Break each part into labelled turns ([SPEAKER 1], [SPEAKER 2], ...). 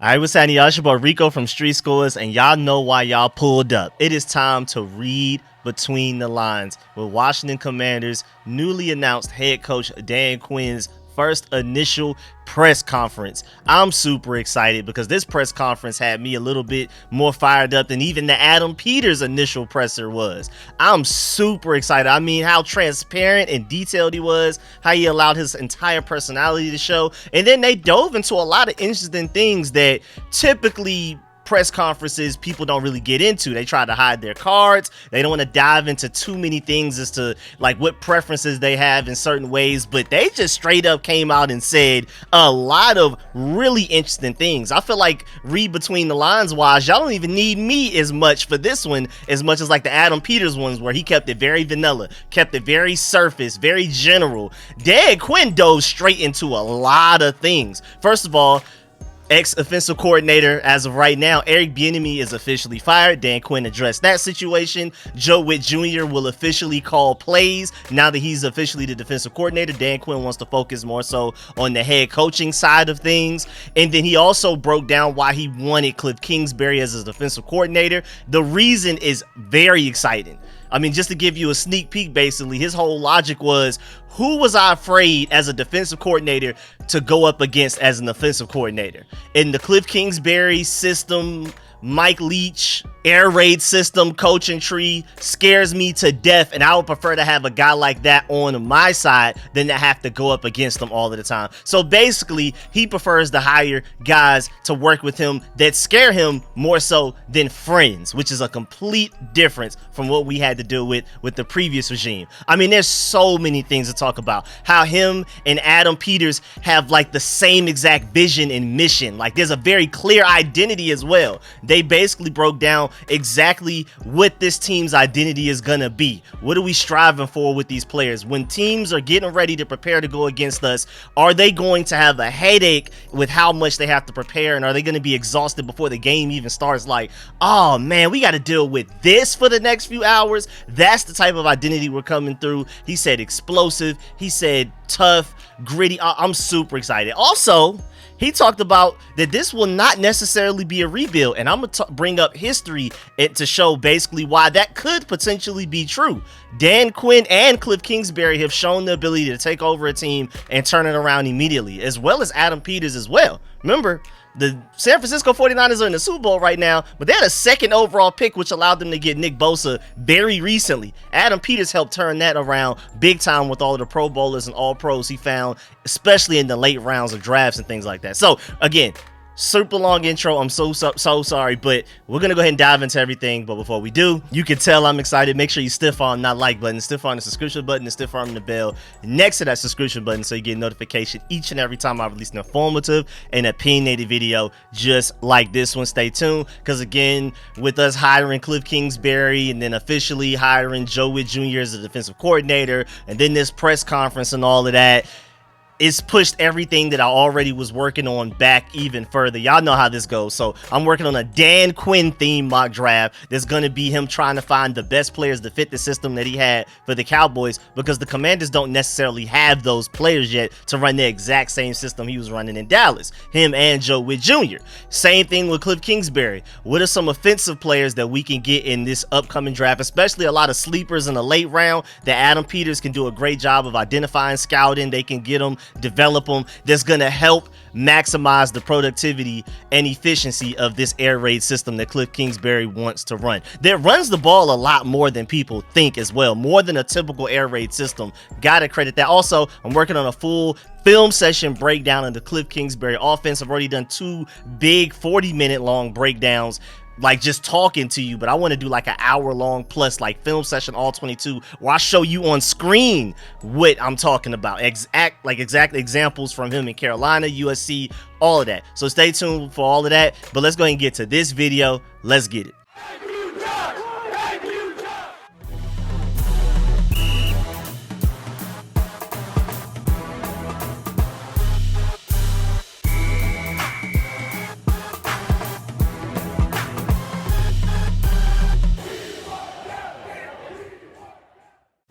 [SPEAKER 1] Alright, what's happening, y'all? It's your boy Rico from RicoScores, and y'all know why y'all pulled up. It is time to read between the lines with Washington Commanders' newly announced head coach Dan Quinn's first initial press conference. I'm super excited because this press conference had me a little bit more fired up than even the Adam Peters initial presser was. I'm super excited. I mean, how transparent and detailed he was, how he allowed his entire personality to show, and then they dove into a lot of interesting things that typically press conferences people don't really get into. They try to hide their cards. They don't want to dive into too many things as to like what preferences they have in certain ways, but they just straight up came out and said a lot of really interesting things. I feel like read between the lines wise, y'all don't even need me as much for this one as much as like the Adam Peters ones where he kept it very vanilla, kept it very surface, very general. Dan Quinn dove straight into a lot of things. First of all, ex-offensive coordinator as of right now, Bieniemy is officially fired. Dan Quinn addressed that situation. Whitt Jr. will officially call plays now that he's officially the defensive coordinator. Dan Quinn wants to focus more so on the head coaching side of things. And then he also broke down why he wanted Cliff Kingsbury as his defensive coordinator. The reason is very exciting. I mean, just to give you a sneak peek, basically, his whole logic was, who was I afraid as a defensive coordinator to go up against as an offensive coordinator? In the Cliff Kingsbury system, Mike Leach, air raid system, coaching tree scares me to death, and I would prefer to have a guy like that on my side than to have to go up against them all of the time. So basically, he prefers to hire guys to work with him that scare him more so than friends, which is a complete difference from what we had to deal with the previous regime. I mean, there's so many things to talk about. How him and Adam Peters have like the same exact vision and mission. Like there's a very clear identity as well. They basically broke down exactly what this team's identity is gonna be. What are we striving for with these players? When teams are getting ready to prepare to go against us, are they going to have a headache with how much they have to prepare, and are they going to be exhausted before the game even starts? Like, oh man, we got to deal with this for the next few hours. That's the type of identity we're coming through. He said explosive, he said tough, gritty. I'm super excited. Also, he talked about that this will not necessarily be a rebuild, and I'm going to bring up history to show basically why that could potentially be true. Dan Quinn and Cliff Kingsbury have shown the ability to take over a team and turn it around immediately, as well as Adam Peters as well. Remember, the San Francisco 49ers are in the Super Bowl right now, but they had a second overall pick, which allowed them to get Nick Bosa very recently. Adam Peters helped turn that around big time with all of the Pro Bowlers and All Pros he found, especially in the late rounds of drafts and things like that. So, again, super long intro. I'm so sorry, but we're gonna go ahead and dive into everything. But before we do, you can tell I'm excited. Make sure you stiff arm that like button, stiff arm the subscription button, and stiff arm the bell next to that subscription button so you get notification each and every time I release an informative and opinionated video just like this one. Stay tuned, because again, with us hiring Cliff Kingsbury and then officially hiring Whitt Jr. as the defensive coordinator, and then this press conference and all of that, it's pushed everything that I already was working on back even further. Y'all know how this goes. So I'm working on a Dan Quinn theme mock draft that's going to be him trying to find the best players to fit the system that he had for the Cowboys, because the Commanders don't necessarily have those players yet to run the exact same system he was running in Dallas, him and Whitt Jr. Same thing with Cliff Kingsbury. What are some offensive players that we can get in this upcoming draft, especially a lot of sleepers in the late round that Adam Peters can do a great job of identifying, scouting. They can get them, develop them, that's going to help maximize the productivity and efficiency of this air raid system that Cliff Kingsbury wants to run. That runs the ball a lot more than people think as well, more than a typical air raid system. Gotta credit that. Also, I'm working on a full film session breakdown of the Cliff Kingsbury offense. I've already done 2 big 40-minute long breakdowns, like just talking to you, but I want to do like an hour-long plus like film session, all 22, where I show you on screen what I'm talking about, exact examples from him in Carolina, USC, all of that. So stay tuned for all of that, but let's go ahead and get to this video. Let's get it.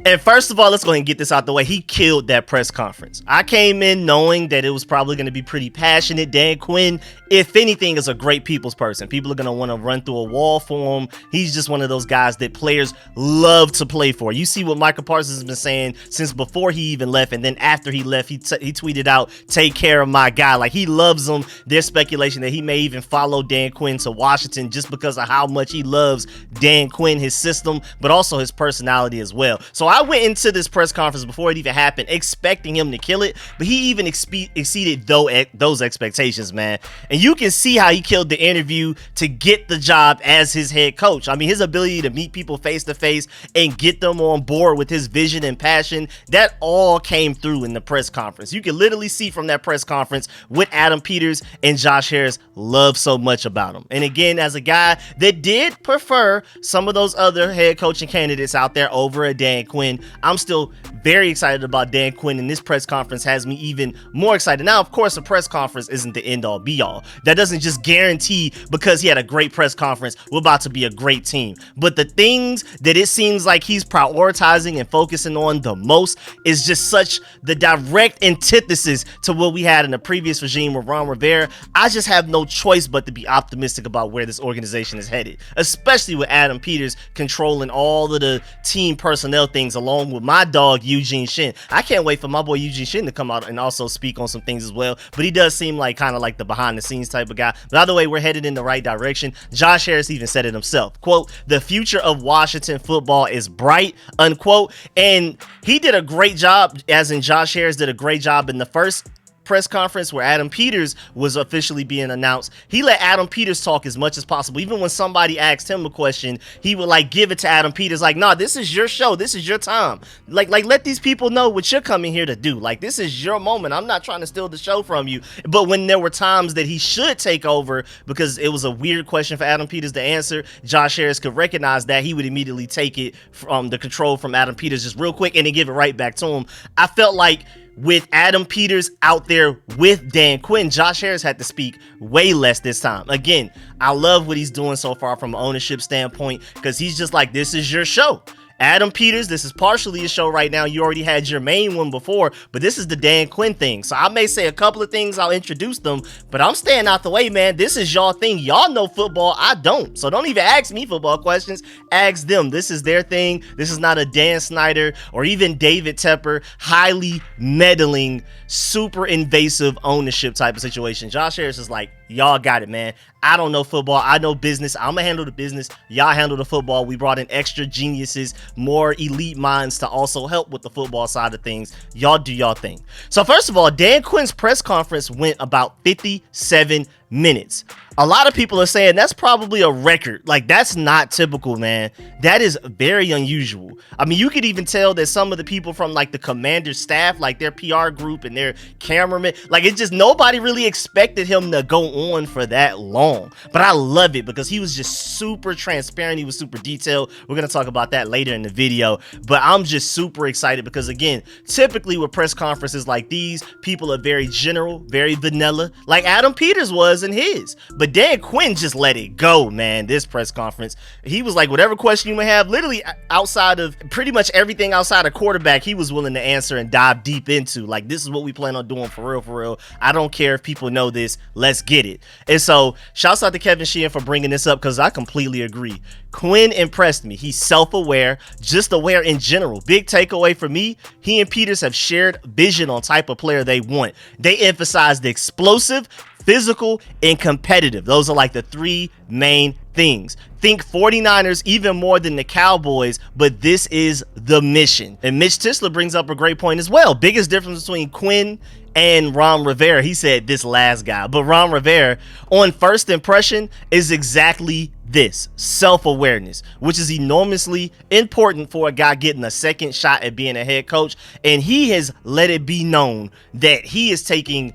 [SPEAKER 1] And first of all, let's go ahead and get this out the way. He killed that press conference. I came in knowing that it was probably going to be pretty passionate. Dan Quinn, if anything, is a great people's person. People are going to want to run through a wall for him. He's just one of those guys that players love to play for. You see what Micah Parsons has been saying since before he even left, and then after he left, he tweeted out, "Take care of my guy." Like, he loves him. There's speculation that he may even follow Dan Quinn to Washington just because of how much he loves Dan Quinn, his system, but also his personality as well. So I went into this press conference before it even happened expecting him to kill it, but he even exceeded those expectations, man. And you can see how he killed the interview to get the job as his head coach. I mean, his ability to meet people face to face and get them on board with his vision and passion, that all came through in the press conference. You can literally see from that press conference what Adam Peters and Josh Harris love so much about him. And again, as a guy that did prefer some of those other head coaching candidates out there over a Dan Quinn, I'm still very excited about Dan Quinn, and this press conference has me even more excited. Now, of course, a press conference isn't the end-all be-all. That doesn't just guarantee because he had a great press conference, we're about to be a great team. But the things that it seems like he's prioritizing and focusing on the most is just such the direct antithesis to what we had in the previous regime with Ron Rivera. I just have no choice but to be optimistic about where this organization is headed, especially with Adam Peters controlling all of the team personnel things along with my dog Eugene Shin. I can't wait for my boy Eugene Shin to come out and also speak on some things as well, but he does seem like kind of like the behind the scenes type of guy. But either way, we're headed in the right direction. Josh Harris even said it himself, quote, "The future of Washington football is bright," unquote. And he did a great job, as in Josh Harris did a great job in the first press conference where Adam Peters was officially being announced. He let Adam Peters talk as much as possible. Even when somebody asked him a question, he would like give it to Adam Peters, like, "Nah, this is your show, this is your time. Like let these people know what you're coming here to do. Like, this is your moment. I'm not trying to steal the show from you." But when there were times that he should take over because it was a weird question for Adam Peters to answer, Josh Harris could recognize that. He would immediately take it from the control from Adam Peters just real quick and then give it right back to him. I felt like with Adam Peters out there with Dan Quinn, Josh Harris had to speak way less this time. Again, I love what he's doing so far from an ownership standpoint because he's just like, this is your show. Adam Peters, this is partially a show right now. You already had your main one before, but this is the Dan Quinn thing. So I may say a couple of things, I'll introduce them, but I'm staying out the way, man. This is y'all thing. Y'all know football, I don't. So don't even ask me football questions. Ask them. This is their thing. This is not a Dan Snyder or even David Tepper highly meddling, super invasive ownership type of situation. Josh Harris is like, y'all got it, man. I don't know football. I know business. I'm going to handle the business. Y'all handle the football. We brought in extra geniuses, more elite minds to also help with the football side of things. Y'all do y'all thing. So first of all, Dan Quinn's press conference went about 57 minutes. A lot of people are saying that's probably a record. Like, that's not typical, man. That is very unusual. I mean, you could even tell that some of the people from like the Commander's staff, like their PR group and their cameraman, like it's just nobody really expected him to go on for that long. But I love it because he was just super transparent. He was super detailed. We're going to talk about that later in the video, but I'm just super excited because again, typically with press conferences like these, people are very general, very vanilla, like Adam Peters was in his. But Dan Quinn just let it go, man. This press conference, he was like, whatever question you may have, literally outside of pretty much everything outside of quarterback, he was willing to answer and dive deep into. Like, this is what we plan on doing for real, for real. I don't care if people know this. Let's get it. And so, shouts out to Kevin Sheehan for bringing this up because I completely agree. Quinn impressed me. He's self-aware, just aware in general. Big takeaway for me, he and Peters have shared vision on type of player they want. They emphasize the explosive, physical, and competitive. Those are like the three main things. Think 49ers even more than the Cowboys, but this is the mission. And Mitch Tisler brings up a great point as well. Biggest difference between Quinn and Ron Rivera, he said this last guy, but Ron Rivera on first impression is exactly this: self-awareness, which is enormously important for a guy getting a second shot at being a head coach. And he has let it be known that he is taking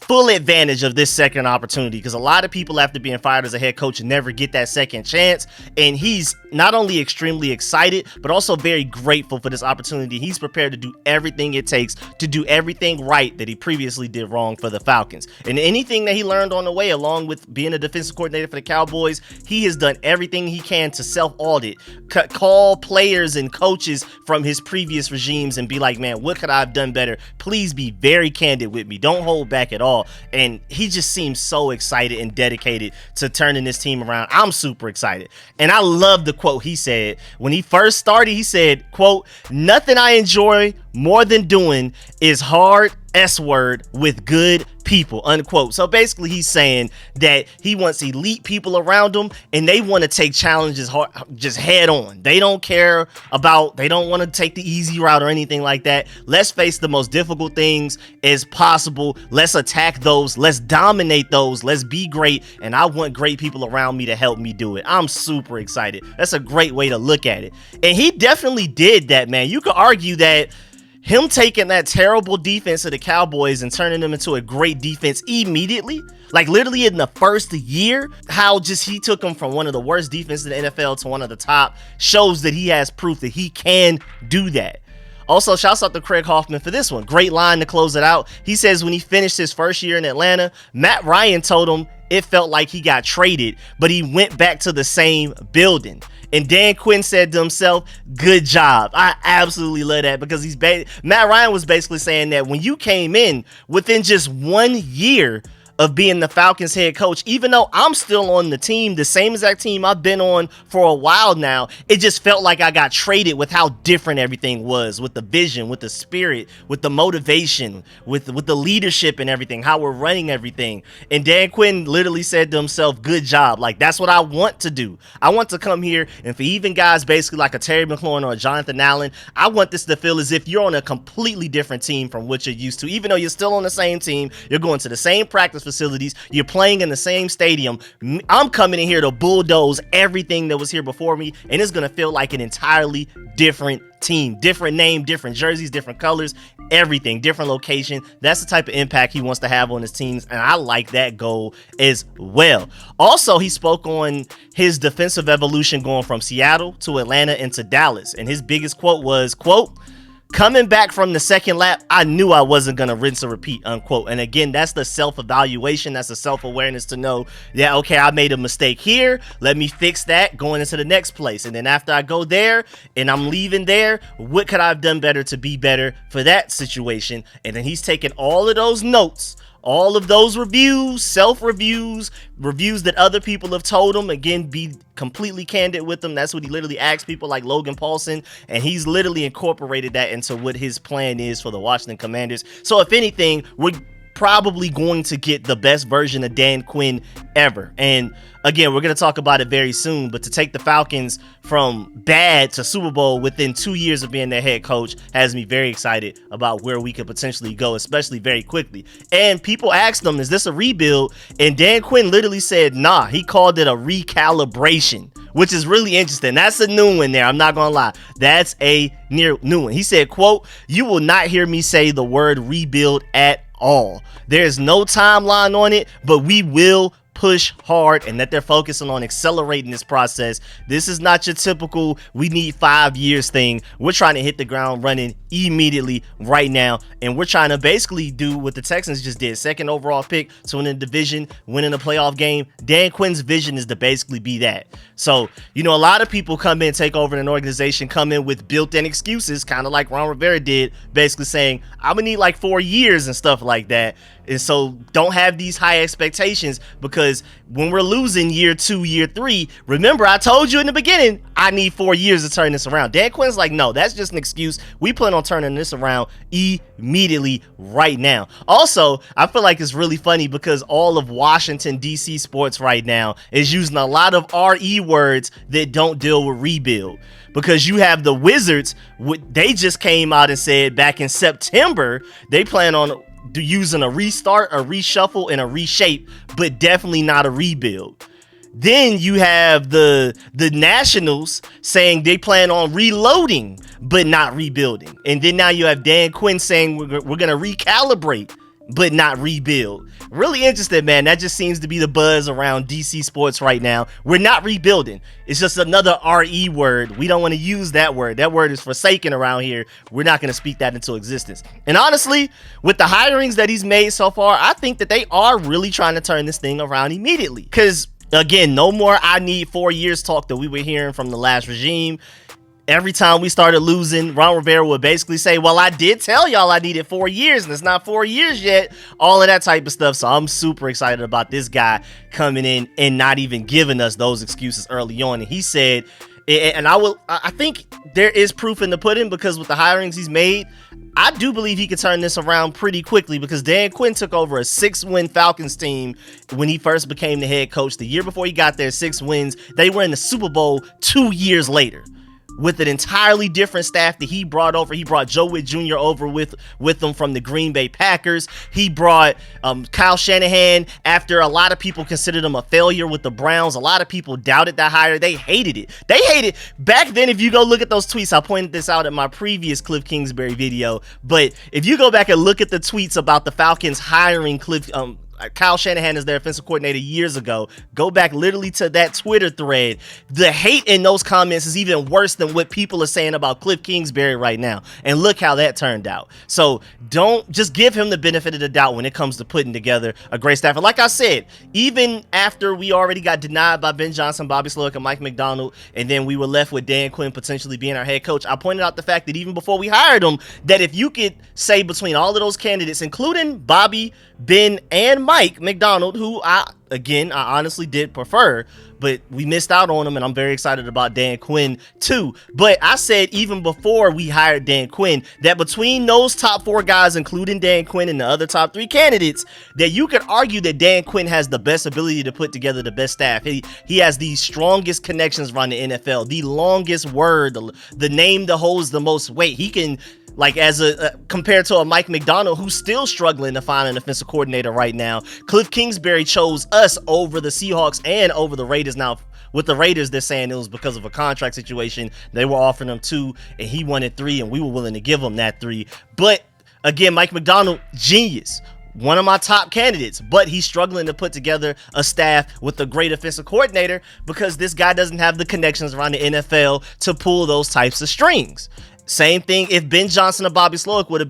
[SPEAKER 1] full advantage of this second opportunity, because a lot of people after being fired as a head coach never get that second chance, and he's not only extremely excited but also very grateful for this opportunity. He's prepared to do everything it takes to do everything right that he previously did wrong for the Falcons, and anything that he learned on the way along with being a defensive coordinator for the Cowboys, he has done everything he can to self-audit, call players and coaches from his previous regimes and be like, man, what could I have done better? Please be very candid with me. Don't hold back at all. And he just seems so excited and dedicated to turning this team around. I'm super excited. And I love the quote he said. When he first started, he said, quote, "Nothing I enjoy more than doing is hard S-word with good people," unquote. So basically he's saying that he wants elite people around him and they want to take challenges hard, just head on. They don't care about, they don't want to take the easy route or anything like that. Let's face the most difficult things as possible. Let's attack those. Let's dominate those. Let's be great. And I want great people around me to help me do it. I'm super excited. That's a great way to look at it. And he definitely did that, man. You could argue that him taking that terrible defense of the Cowboys and turning them into a great defense immediately, like literally in the first year, how just he took them from one of the worst defenses in the NFL to one of the top, shows that he has proof that he can do that. Also, shouts out to Craig Hoffman for this one. Great line to close it out. He says when he finished his first year in Atlanta, Matt Ryan told him it felt like he got traded, but he went back to the same building. And Dan Quinn said to himself, good job. I absolutely love that, because Matt Ryan was basically saying that when you came in within just 1 year of being the Falcons head coach, even though I'm still on the team, the same exact team I've been on for a while now, it just felt like I got traded with how different everything was, with the vision, with the spirit, with the motivation, with the leadership and everything, how we're running everything. And Dan Quinn literally said to himself, good job. Like, that's what I want to do. I want to come here, and for even guys basically like a Terry McLaurin or a Jonathan Allen, I want this to feel as if you're on a completely different team from what you're used to. Even though you're still on the same team, you're going to the same practice facilities, you're playing in the same stadium. I'm coming in here to bulldoze everything that was here before me, and it's gonna feel like an entirely different team, different name, different jerseys, different colors, everything, different location. That's the type of impact he wants to have on his teams, and I like that goal as well. Also, he spoke on his defensive evolution going from Seattle to Atlanta and to Dallas, and his biggest quote was, quote, "Coming back from the second lap, I knew I wasn't going to rinse and repeat," unquote. And again, that's the self-evaluation. That's the self-awareness to know, yeah, okay, I made a mistake here. Let me fix that going into the next place. And then after I go there and I'm leaving there, what could I have done better to be better for that situation? And then he's taking all of those notes, all of those reviews, self-reviews, reviews that other people have told him, again, be completely candid with them. That's what he literally asked people like Logan Paulson, and he's literally incorporated that into what his plan is for the Washington Commanders. So if anything, we're probably going to get the best version of Dan Quinn ever. And again, we're going to talk about it very soon, but to take the Falcons from bad to Super Bowl within 2 years of being their head coach has me very excited about where we could potentially go, especially very quickly. And people asked him, is this a rebuild? And Dan Quinn literally said, nah, he called it a recalibration, which is really interesting. That's a new one there. I'm not going to lie. That's a new one. He said, quote, "You will not hear me say the word rebuild at all. There's no timeline on it, but we will push hard," and that they're focusing on accelerating this process. This is not your typical we need 5 years thing. We're trying to hit the ground running immediately right now, and we're trying to basically do what the Texans just did. Second overall pick to win the division, winning a playoff game. Dan Quinn's vision is to basically be that. So, you know, a lot of people come in, take over an organization, come in with built-in excuses, kind of like Ron Rivera did, basically saying, I'm gonna need like 4 years and stuff like that. And so don't have these high expectations, because when we're losing year 2, year 3, remember I told you in the beginning, I need 4 years to turn this around. Dan Quinn's like, no, that's just an excuse. We plan on turning this around immediately right now. Also, I feel like it's really funny because all of Washington, D.C. sports right now is using a lot of RE words that don't deal with rebuild. Because you have the Wizards, they just came out and said back in September, they plan on using a restart, a reshuffle, and a reshape, but definitely not a rebuild. Then you have the Nationals saying they plan on reloading, but not rebuilding. And then now you have Dan Quinn saying we're going to recalibrate but not rebuild. Really interested, man. That just seems to be the buzz around DC sports right now. We're not rebuilding. It's just another RE word. We don't want to use that word. That word is forsaken around here. We're not going to speak that into existence. And honestly, with the hirings that he's made so far, I think that they are really trying to turn this thing around immediately. Because, again, no more I need 4 years talk that we were hearing from the last regime. Every time we started losing, Ron Rivera would basically say, well, I did tell y'all I needed 4 years and it's not 4 years yet. All of that type of stuff. So I'm super excited about this guy coming in and not even giving us those excuses early on. And he said, and I think there is proof in the pudding, because with the hirings he's made, I do believe he could turn this around pretty quickly, because Dan Quinn took over a 6-win Falcons team when he first became the head coach. The year before he got there, 6 wins. They were in the Super Bowl 2 years later, with an entirely different staff that he brought over. He brought Joe Whitt Jr. over with them from the Green Bay Packers. He brought Kyle Shanahan after a lot of people considered him a failure with the Browns. A lot of people doubted that hire. They hated it. They hated back then. If you go look at those tweets, I pointed this out in my previous Cliff Kingsbury video, but if you go back and look at the tweets about the Falcons hiring Kyle Shanahan as their offensive coordinator years ago, go back literally to that Twitter thread. The hate in those comments is even worse than what people are saying about Cliff Kingsbury right now. And look how that turned out. So don't just give him the benefit of the doubt when it comes to putting together a great staff. And like I said, even after we already got denied by Ben Johnson, Bobby Slowick, and Mike McDonald, and then we were left with Dan Quinn potentially being our head coach, I pointed out the fact that even before we hired him, that if you could say between all of those candidates, including Bobby, Ben, and Mike McDonald, who I honestly did prefer, but we missed out on him, and I'm very excited about Dan Quinn too. But I said even before we hired Dan Quinn that between those top 4 guys, including Dan Quinn and the other top 3 candidates, that you could argue that Dan Quinn has the best ability to put together the best staff. He has the strongest connections around the NFL, the longest word, the name that holds the most weight. He can, like, compared to a Mike McDonald who's still struggling to find an offensive coordinator right now. Cliff Kingsbury chose us over the Seahawks and over the Raiders. Now, with the Raiders, they're saying it was because of a contract situation. They were offering him 2 and he wanted 3, and we were willing to give him that 3. But again, Mike McDonald, genius. One of my top candidates, but he's struggling to put together a staff with a great offensive coordinator because this guy doesn't have the connections around the NFL to pull those types of strings. Same thing if Ben Johnson or Bobby Slowick would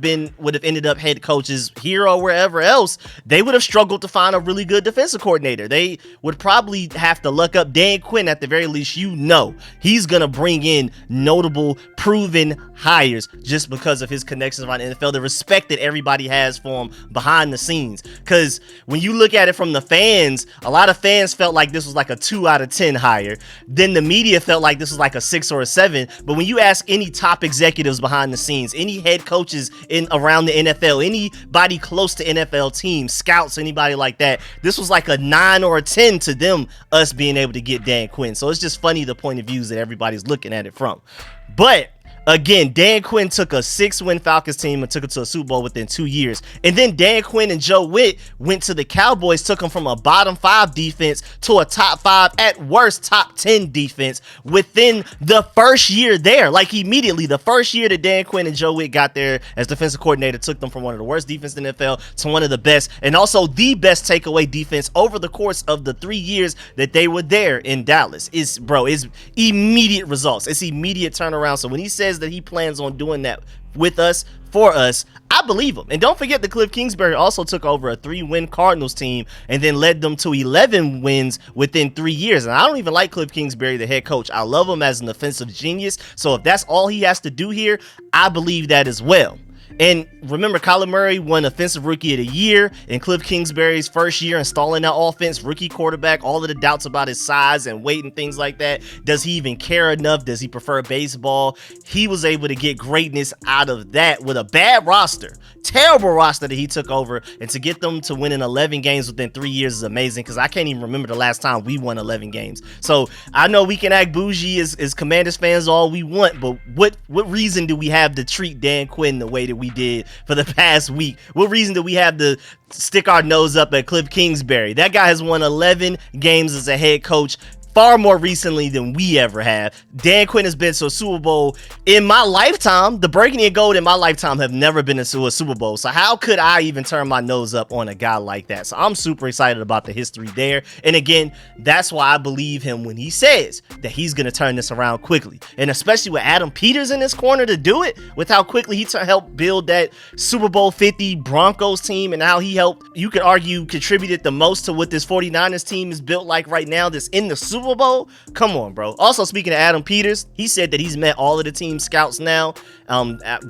[SPEAKER 1] have ended up head coaches here or wherever else, they would have struggled to find a really good defensive coordinator. They would probably have to look up Dan Quinn at the very least. He's going to bring in notable, proven hires just because of his connections around the NFL, the respect that everybody has for him behind the scenes. Because when you look at it from the fans, a lot of fans felt like this was like a 2 out of 10 hire. Then the media felt like this was like a 6 or a 7. But when you ask any top executives behind the scenes, any head coaches around the NFL, anybody close to NFL teams, scouts, anybody like that, this was like a 9 or a 10 to them, us being able to get Dan Quinn. So it's just funny the point of views that everybody's looking at it from. But again, Dan Quinn took a 6-win Falcons team and took it to a Super Bowl within 2 years. And then Dan Quinn and Joe Whitt went to the Cowboys, took them from a bottom 5 defense to a top 5, at worst, top 10 defense within the first year there. Like immediately, the first year that Dan Quinn and Joe Whitt got there as defensive coordinator, took them from one of the worst defenses in the NFL to one of the best, and also the best takeaway defense over the course of the 3 years that they were there in Dallas. It's immediate results. It's immediate turnaround. So when he says that he plans on doing that with us, for us, I believe him. And don't forget that Cliff Kingsbury also took over a 3-win Cardinals team and then led them to 11 wins within 3 years. And I don't even like Cliff Kingsbury, the head coach. I love him as an offensive genius. So if that's all he has to do here, I believe that as well. And remember, Kyler Murray won Offensive Rookie of the Year in Cliff Kingsbury's first year installing that offense, rookie quarterback, all of the doubts about his size and weight and things like that. Does he even care enough? Does he prefer baseball? He was able to get greatness out of that with a bad roster, terrible roster that he took over, and to get them to winning 11 games within 3 years is amazing, because I can't even remember the last time we won 11 games. So I know we can act bougie as Commanders fans all we want, but what reason do we have to treat Dan Quinn the way that we did for the past week? What reason do we have to stick our nose up at Cliff Kingsbury? That guy has won 11 games as a head coach, far more recently than we ever have. Dan Quinn has been to a Super Bowl in my lifetime. The Burgundy and Gold in my lifetime have never been to a Super Bowl. So how could I even turn my nose up on a guy like that? So I'm super excited about the history there. And again, that's why I believe him when he says that he's going to turn this around quickly. And especially with Adam Peters in this corner to do it, with how quickly he helped build that Super Bowl 50 Broncos team, and how he helped, you could argue, contributed the most to what this 49ers team is built like right now that's in the Super Bowl. Come on, bro. Also, speaking of Adam Peters, he said that he's met all of the team scouts now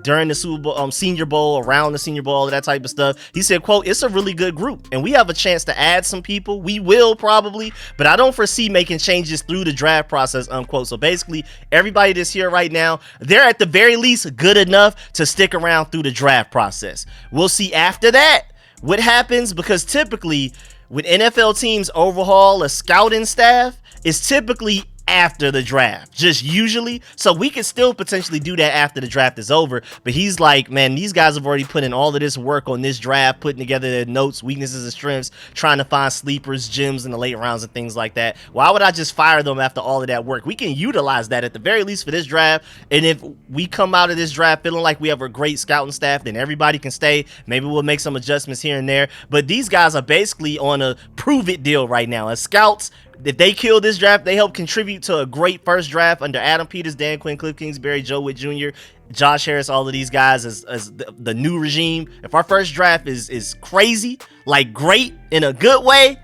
[SPEAKER 1] during the Super Bowl, Senior Bowl, around the Senior Bowl, all of that type of stuff. He said, quote, "It's a really good group and we have a chance to add some people. We will probably, but I don't foresee making changes through the draft process," unquote. So basically, everybody that's here right now, they're at the very least good enough to stick around through the draft process. We'll see after that what happens, because typically when NFL teams overhaul a scouting staff, it's typically after the draft, just usually. So we could still potentially do that after the draft is over. But he's like, man, these guys have already put in all of this work on this draft, putting together their notes, weaknesses, and strengths, trying to find sleepers, gems in the late rounds and things like that. Why would I just fire them after all of that work? We can utilize that at the very least for this draft. And if we come out of this draft feeling like we have a great scouting staff, then everybody can stay. Maybe we'll make some adjustments here and there. But these guys are basically on a prove it deal right now. As scouts, if they kill this draft, they help contribute to a great first draft under Adam Peters, Dan Quinn, Cliff Kingsbury, Joe Whitt Jr., Josh Harris, all of these guys as the new regime. If our first draft is crazy, like great in a good way,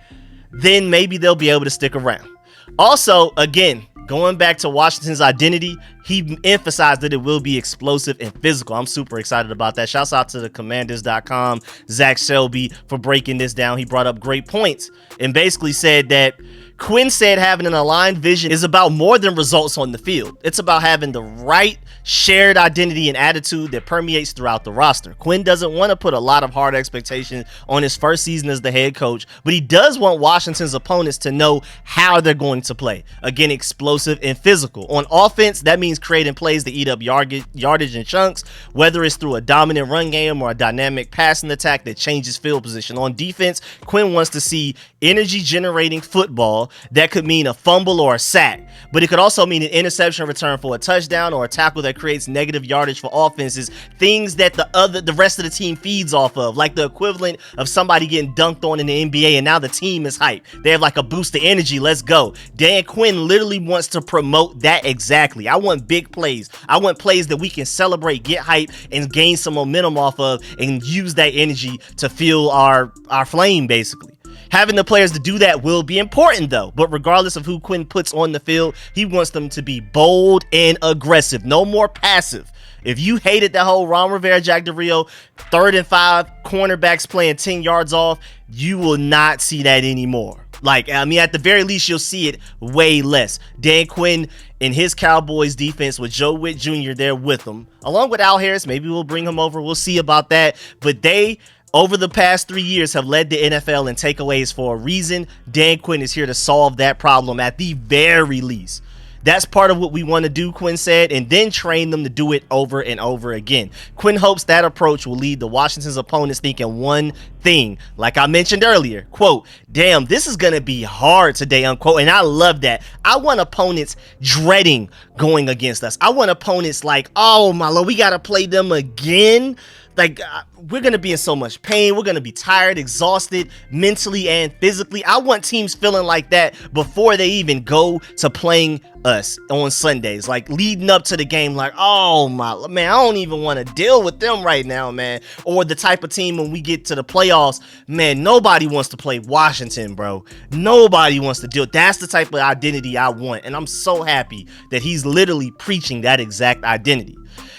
[SPEAKER 1] then maybe they'll be able to stick around. Also, again, going back to Washington's identity, he emphasized that it will be explosive and physical. I'm super excited about that. Shouts out to the commanders.com, Zach Shelby, for breaking this down. He brought up great points and basically said that Quinn said having an aligned vision is about more than results on the field. It's about having the right shared identity and attitude that permeates throughout the roster. Quinn doesn't want to put a lot of hard expectations on his first season as the head coach, but he does want Washington's opponents to know how they're going to play. Again, explosive and physical. On offense, that means creating plays that eat up yardage in chunks, whether it's through a dominant run game or a dynamic passing attack that changes field position. On defense, Quinn wants to see energy-generating football. That could mean a fumble or a sack, but it could also mean an interception return for a touchdown or a tackle that creates negative yardage for offenses, things that the rest of the team feeds off of, like the equivalent of somebody getting dunked on in the NBA and now the team is hyped. They have like a boost of energy. Let's go. Dan Quinn literally wants to promote that exactly. I want big plays. I want plays that we can celebrate, get hype, and gain some momentum off of, and use that energy to fuel our flame, basically. Having the players to do that will be important though, but regardless of who Quinn puts on the field, he wants them to be bold and aggressive. No more passive. If you hated that whole Ron Rivera, Jack Del Rio, 3rd and 5 cornerbacks playing 10 yards off, you will not see that anymore. Like, I mean, at the very least, you'll see it way less. Dan Quinn and his Cowboys defense with Joe Whitt Jr. there with him, along with Al Harris. Maybe we'll bring him over. We'll see about that. But they, over the past 3 years, have led the NFL in takeaways for a reason. Dan Quinn is here to solve that problem at the very least. That's part of what we want to do, Quinn said, and then train them to do it over and over again. Quinn hopes that approach will lead to Washington's opponents thinking one thing. Like I mentioned earlier, quote, "Damn, this is going to be hard today," unquote. And I love that. I want opponents dreading going against us. I want opponents like, oh my Lord, we got to play them again. Like, we're going to be in so much pain. We're going to be tired, exhausted, mentally and physically. I want teams feeling like that before they even go to playing us on Sundays. Like, leading up to the game, like, oh, my, man, I don't even want to deal with them right now, man. Or the type of team when we get to the playoffs, man, nobody wants to play Washington, bro. Nobody wants to deal. That's the type of identity I want. And I'm so happy that he's literally preaching that exact identity.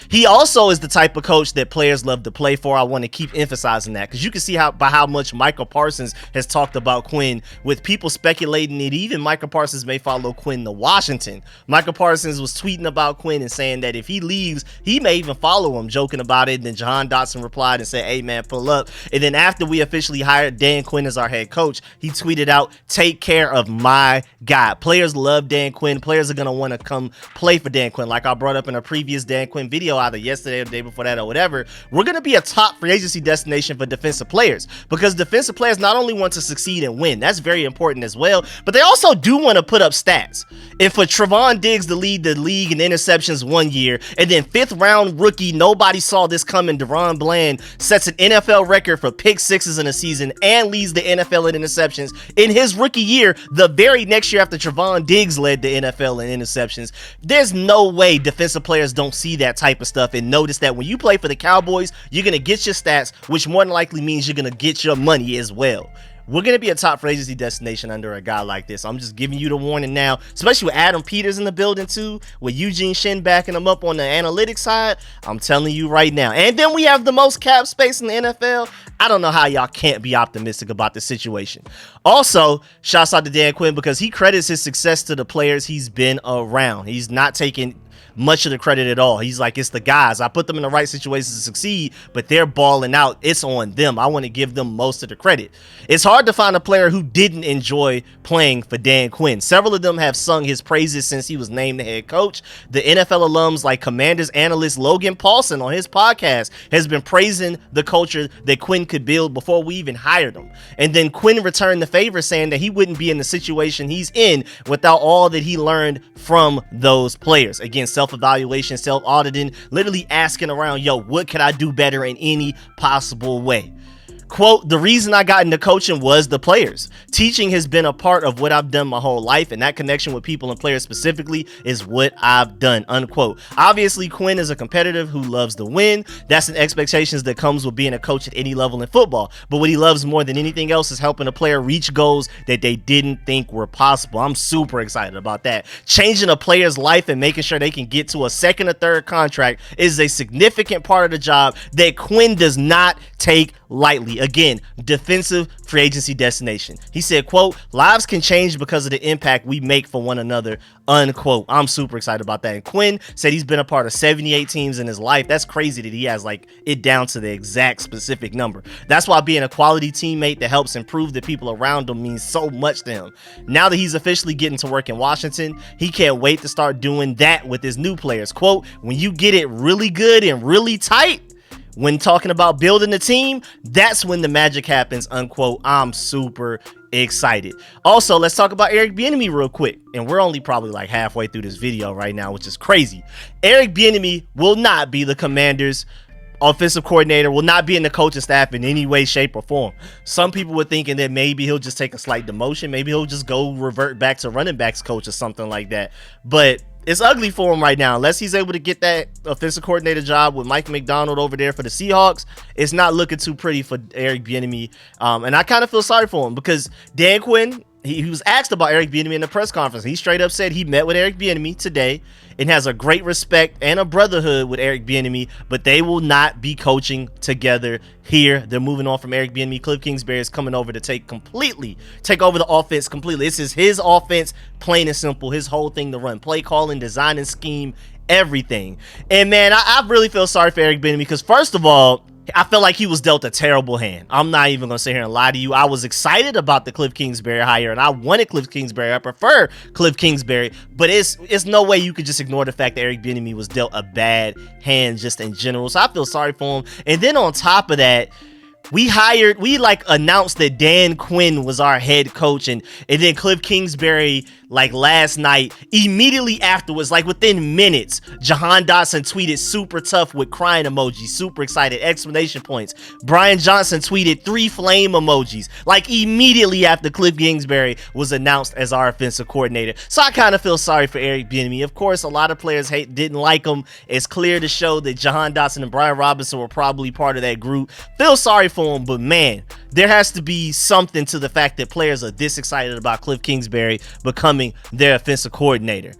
[SPEAKER 1] He also is the type of coach that players love to play for. I want to keep emphasizing that because you can see by how much Michael Parsons has talked about Quinn, with people speculating that even Michael Parsons may follow Quinn to Washington. Michael Parsons was tweeting about Quinn and saying that if he leaves, he may even follow him, joking about it. And then Jahan Dotson replied and said, "Hey, man, pull up." And then after we officially hired Dan Quinn as our head coach, he tweeted out, "Take care of my guy." Players love Dan Quinn. Players are going to want to come play for Dan Quinn. Like I brought up in a previous Dan Quinn video either yesterday or the day before that or whatever, we're going to be a top free agency destination for defensive players, because defensive players not only want to succeed and win, that's very important as well, but they also do want to put up stats. And for Trevon Diggs to lead the league in interceptions one year, and then 5th round rookie, nobody saw this coming, DaRon Bland sets an NFL record for pick sixes in a season and leads the NFL in interceptions in his rookie year, the very next year after Trevon Diggs led the NFL in interceptions. There's no way defensive players don't see that type of stuff and notice that when you play for the Cowboys, you're going to get your stats, which more than likely means you're going to get your money as well. We're going to be a top free agency destination under a guy like this. I'm just giving you the warning now, especially with Adam Peters in the building too, with Eugene Shin backing him up on the analytics side. I'm telling you right now. And then we have the most cap space in the NFL. I don't know how y'all can't be optimistic about the situation. Also, shouts out to Dan Quinn, because he credits his success to the players he's been around. He's not taking much of the credit at all. He's like, it's the guys. I put them in the right situations to succeed, but they're balling out. It's on them. I want to give them most of the credit. It's hard to find a player who didn't enjoy playing for Dan Quinn. Several of them have sung his praises since he was named the head coach. The NFL alums like Commanders analyst Logan Paulson on his podcast has been praising the culture that Quinn could build before we even hired him. And then Quinn returned the favor, saying that he wouldn't be in the situation he's in without all that he learned from those players. Again, self-evaluation, self-auditing, literally asking around, yo, what could I do better in any possible way? Quote, the reason I got into coaching was the players. Teaching has been a part of what I've done my whole life, and that connection with people and players specifically is what I've done, unquote. Obviously, Quinn is a competitor who loves to win. That's an expectation that comes with being a coach at any level in football. But what he loves more than anything else is helping a player reach goals that they didn't think were possible. I'm super excited about that. Changing a player's life and making sure they can get to a second or third contract is a significant part of the job that Quinn does not take lightly. Again, defensive free agency destination. He said, quote, lives can change because of the impact we make for one another, unquote. I'm super excited about that. And Quinn said he's been a part of 78 teams in his life. That's crazy that he has like it down to the exact specific number. That's why being a quality teammate that helps improve the people around him means so much to him. Now that he's officially getting to work in Washington, he can't wait to start doing that with his new players. Quote, when you get it really good and really tight, when talking about building a team, that's when the magic happens, unquote. I'm super excited. Also, let's talk about Eric Bieniemy real quick. And we're only probably like halfway through this video right now, which is crazy. Eric Bieniemy will not be the Commanders' offensive coordinator, will not be in the coaching staff in any way, shape, or form. Some people were thinking that maybe he'll just take a slight demotion. Maybe he'll just go revert back to running backs coach or something like that. But it's ugly for him right now. Unless he's able to get that offensive coordinator job with Mike McDonald over there for the Seahawks, it's not looking too pretty for Eric Bieniemy. And I kind of feel sorry for him, because Dan Quinn, he was asked about Eric Bieniemy in the press conference. He straight up said he met with Eric Bieniemy today and has a great respect and a brotherhood with Eric Bieniemy, but they will not be coaching together here. They're moving on from Eric Bieniemy. Cliff Kingsbury is coming over to take over the offense completely. This is his offense, plain and simple. His whole thing to run, play calling, design and scheme, everything. And man, I really feel sorry for Eric Bieniemy, because first of all, I felt like he was dealt a terrible hand. I'm not even going to sit here and lie to you. I was excited about the Cliff Kingsbury hire, and I wanted Cliff Kingsbury. I prefer Cliff Kingsbury, but it's no way you could just ignore the fact that Eric Bieniemy was dealt a bad hand just in general. So I feel sorry for him. And then on top of that, we announced that Dan Quinn was our head coach, and then Cliff Kingsbury, like last night, immediately afterwards, like within minutes, Jahan Dotson tweeted super tough with crying emojis, super excited, exclamation points. Brian Johnson tweeted 3 flame emojis, like immediately after Cliff Kingsbury was announced as our offensive coordinator. So I kind of feel sorry for Eric Bieniemy. Of course, a lot of players didn't like him. It's clear to show that Jahan Dotson and Brian Robinson were probably part of that group. Feel sorry for him, but man, there has to be something to the fact that players are this excited about Cliff Kingsbury becoming their offensive coordinator.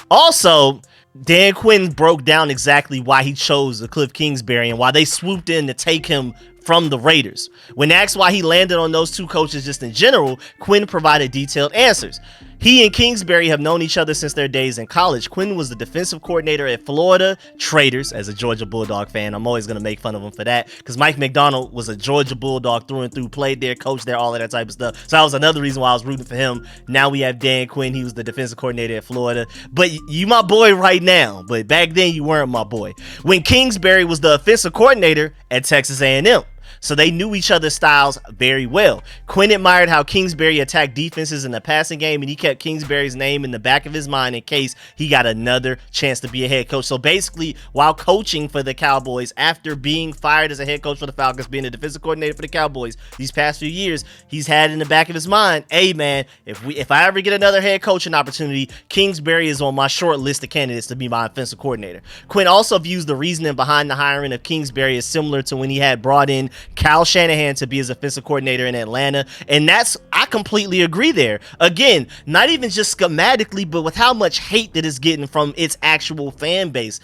[SPEAKER 1] Also, Dan Quinn broke down exactly why he chose the Cliff Kingsbury and why they swooped in to take him from the Raiders. When asked why he landed on those two coaches just in general, Quinn provided detailed answers. He and Kingsbury have known each other since their days in college. Quinn was the defensive coordinator at Florida Traders. As a Georgia Bulldog fan, I'm always going to make fun of him for that, because Mike McDonald was a Georgia Bulldog through and through, played there, coached there, all of that type of stuff. So that was another reason why I was rooting for him. Now we have Dan Quinn. He was the defensive coordinator at Florida. But you my boy right now. But back then you weren't my boy. When Kingsbury was the offensive coordinator at Texas A&M. So they knew each other's styles very well. Quinn admired how Kingsbury attacked defenses in the passing game, and he kept Kingsbury's name in the back of his mind in case he got another chance to be a head coach. So basically, while coaching for the Cowboys, after being fired as a head coach for the Falcons, being a defensive coordinator for the Cowboys these past few years, he's had in the back of his mind, hey man, if I ever get another head coaching opportunity, Kingsbury is on my short list of candidates to be my offensive coordinator. Quinn also views the reasoning behind the hiring of Kingsbury as similar to when he had brought in Kyle Shanahan to be his offensive coordinator in Atlanta. And I completely agree there. Again, not even just schematically, but with how much hate that it's getting from its actual fan base.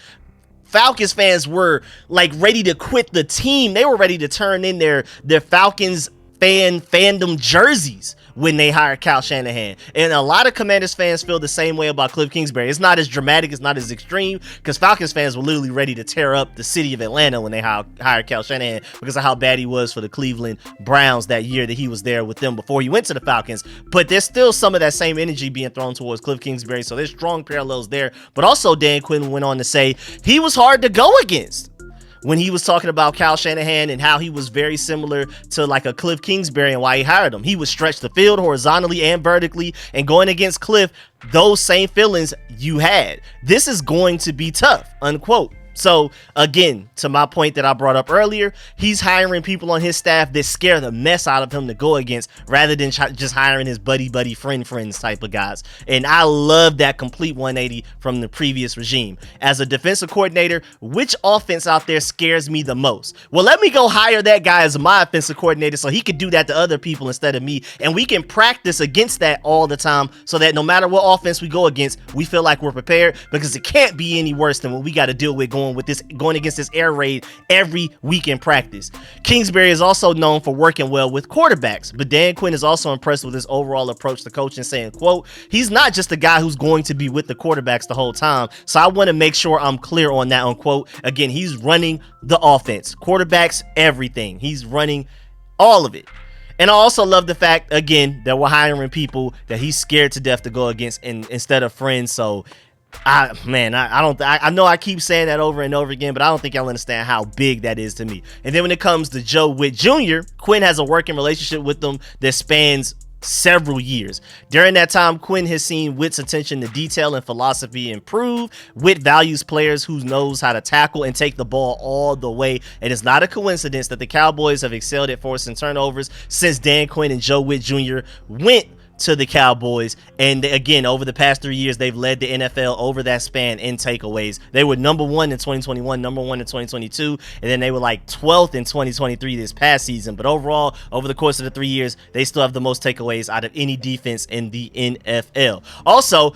[SPEAKER 1] Falcons fans were like ready to quit the team. They were ready to turn in their Falcons fandom jerseys when they hired Kyle Shanahan. And a lot of Commanders fans feel the same way about Cliff Kingsbury. It's not as dramatic, it's not as extreme, because Falcons fans were literally ready to tear up the city of Atlanta when they hired Kyle Shanahan because of how bad he was for the Cleveland Browns that year that he was there with them before he went to the Falcons. But there's still some of that same energy being thrown towards Cliff Kingsbury, so there's strong parallels there. But also Dan Quinn went on to say he was hard to go against when he was talking about Kyle Shanahan and how he was very similar to like a Cliff Kingsbury and why he hired him. He would stretch the field horizontally and vertically, and going against Cliff, those same feelings you had. This is going to be tough, unquote. So again, to my point that I brought up earlier, he's hiring people on his staff that scare the mess out of him to go against, rather than just hiring his buddy friends type of guys. And I love that complete 180 from the previous regime. As a defensive coordinator, which offense out there scares me the most? Well, let me go hire that guy as my offensive coordinator so he could do that to other people instead of me, and we can practice against that all the time so that no matter what offense we go against, we feel like we're prepared, because it can't be any worse than what we got to deal with going against this air raid every week in practice. Kingsbury is also known for working well with quarterbacks, but Dan Quinn is also impressed with his overall approach to coaching, saying, quote, he's not just a guy who's going to be with the quarterbacks the whole time, so I want to make sure I'm clear on that, unquote. Again, he's running the offense, quarterbacks, everyththing. He's running all of it. And I also love the fact, again, that we're hiring people that he's scared to death to go against instead of friends. So I know I keep saying that over and over again, but I don't think y'all understand how big that is to me. And then when it comes to Joe Whitt Jr., Quinn has a working relationship with him that spans several years. During that time, Quinn has seen Whitt's attention to detail and philosophy improve. Whitt values players who knows how to tackle and take the ball all the way. And it's not a coincidence that the Cowboys have excelled at forcing turnovers since Dan Quinn and Joe Whitt Jr. went to the Cowboys. And again, over the past 3 years, they've led the NFL over that span in takeaways. They were number one in 2021, number one in 2022, and then they were like 12th in 2023 this past season. But overall, over the course of the 3 years, they still have the most takeaways out of any defense in the NFL. Also,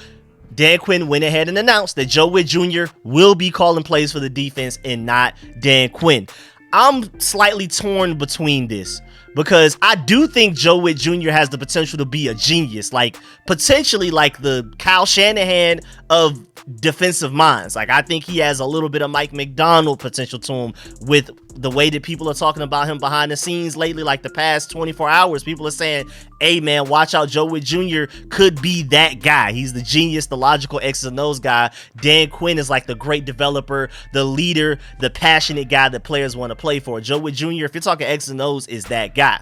[SPEAKER 1] Dan Quinn went ahead and announced that Joe Whitt Jr. will be calling plays for the defense and not Dan Quinn. I'm slightly torn between this, because I do think Joe Whitt Jr. has the potential to be a genius, like potentially like the Kyle Shanahan of defensive minds. Like, I think he has a little bit of Mike McDonald potential to him with the way that people are talking about him behind the scenes lately. Like the past 24 hours, people are saying, hey man, watch out, Joe Whitt Jr. could be that guy. He's the genius, the logical X's and O's guy. Dan Quinn is like the great developer, the leader, the passionate guy that players want to play for. Joe Whitt Jr., if you're talking X's and O's, is that guy.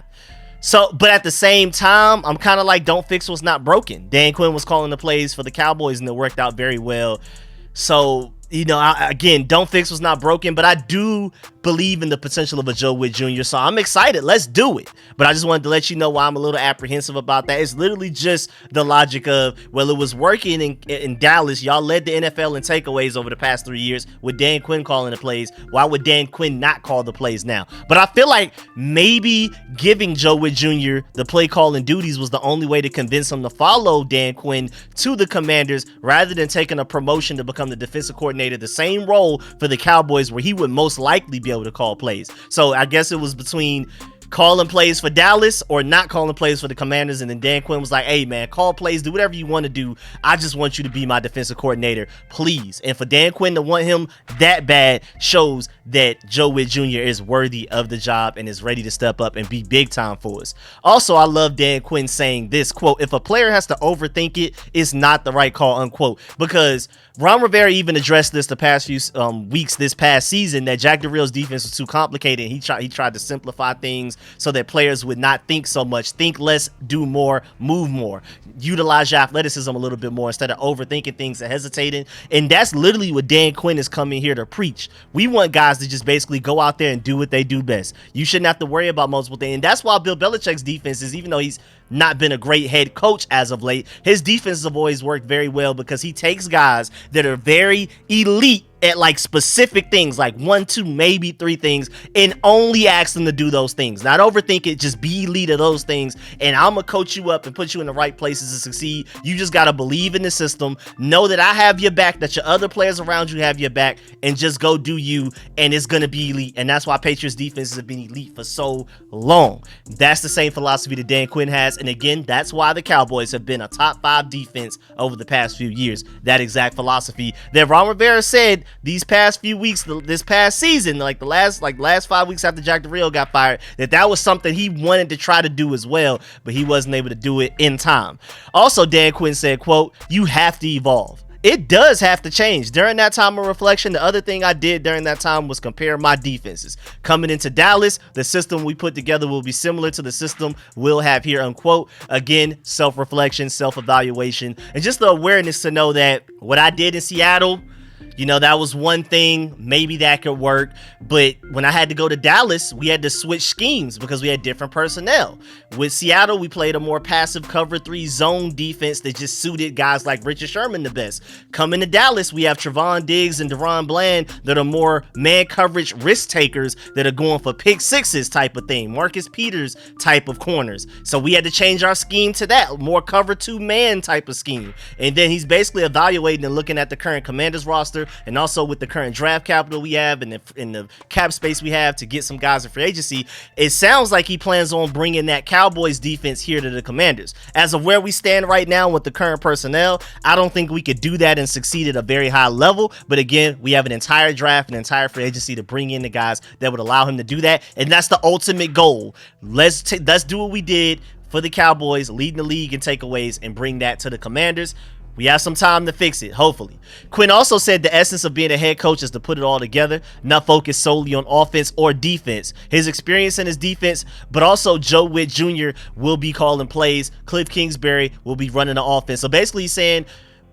[SPEAKER 1] So, but at the same time, I'm kind of like, don't fix what's not broken. Dan Quinn was calling the plays for the Cowboys and it worked out very well. So, you know, again, don't fix what's not broken, but I do believe in the potential of a Joe Whitt Jr. So I'm excited. Let's do it. But I just wanted to let you know why I'm a little apprehensive about that. It's literally just the logic of, well, it was working in Dallas. Y'all led the NFL in takeaways over the past 3 years with Dan Quinn calling the plays. Why would Dan Quinn not call the plays now? But I feel like maybe giving Joe Whitt Jr. the play calling duties was the only way to convince him to follow Dan Quinn to the Commanders, rather than taking a promotion to become the defensive coordinator, the same role for the Cowboys where he would most likely be able to call plays. So I guess it was between calling plays for Dallas or not calling plays for the Commanders. And then Dan Quinn was like, hey man, call plays, do whatever you want to do. I just want you to be my defensive coordinator, please. And for Dan Quinn to want him that bad shows that Joe Whitt Jr. is worthy of the job and is ready to step up and be big time for us. Also, I love Dan Quinn saying this, quote, if a player has to overthink it, it's not the right call, unquote, because Ron Rivera even addressed this the past few weeks this past season, that Jack Del Rio's defense was too complicated. He tried to simplify things so that players would not think so much. Think less, do more, move more. Utilize your athleticism a little bit more instead of overthinking things and hesitating. And that's literally what Dan Quinn is coming here to preach. We want guys to just basically go out there and do what they do best. You shouldn't have to worry about multiple things. And that's why Bill Belichick's defense is, even though he's not been a great head coach as of late, his defenses have always worked very well because he takes guys that are very elite at like specific things, like 1, 2, maybe 3 things, and only ask them to do those things. Not overthink it, just be elite of those things, and I'm gonna coach you up and put you in the right places to succeed. You just gotta believe in the system, know that I have your back, that your other players around you have your back, and just go do you, and it's gonna be elite. And that's why Patriots defenses have been elite for so long. That's the same philosophy that Dan Quinn has, and again, that's why the Cowboys have been a top 5 defense over the past few years. That exact philosophy that Ron Rivera said these past few weeks, this past season, like the last 5 weeks after Jack Del Rio got fired, that was something he wanted to try to do as well, but he wasn't able to do it in time. Also, Dan Quinn said, quote, you have to evolve. It does have to change. During that time of reflection, the other thing I did during that time was compare my defenses. Coming into Dallas, the system we put together will be similar to the system we'll have here, unquote. Again, self-reflection, self-evaluation, and just the awareness to know that what I did in Seattle, you know, that was one thing, maybe that could work, but when I had to go to Dallas, we had to switch schemes because we had different personnel. With Seattle, we played a more passive cover 3 zone defense that just suited guys like Richard Sherman the best. Coming to Dallas, we have Trevon Diggs and Deron Bland that are more man coverage risk takers that are going for pick sixes type of thing, Marcus Peters type of corners. So we had to change our scheme to that, more cover 2 man type of scheme. And then he's basically evaluating and looking at the current Commanders roster, and also with the current draft capital we have and in the cap space we have to get some guys in free agency, it sounds like he plans on bringing that Cowboys defense here to the Commanders. As of where we stand right now with the current personnel, I don't think we could do that and succeed at a very high level. But again, we have an entire draft, an entire free agency to bring in the guys that would allow him to do that. And that's the ultimate goal. Let's do what we did for the Cowboys, leading the league in takeaways, and bring that to the Commanders. We have some time to fix it, hopefully. Quinn also said the essence of being a head coach is to put it all together, not focus solely on offense or defense. His experience in his defense, but also Joe Whitt Jr. will be calling plays. Cliff Kingsbury will be running the offense. So basically he's saying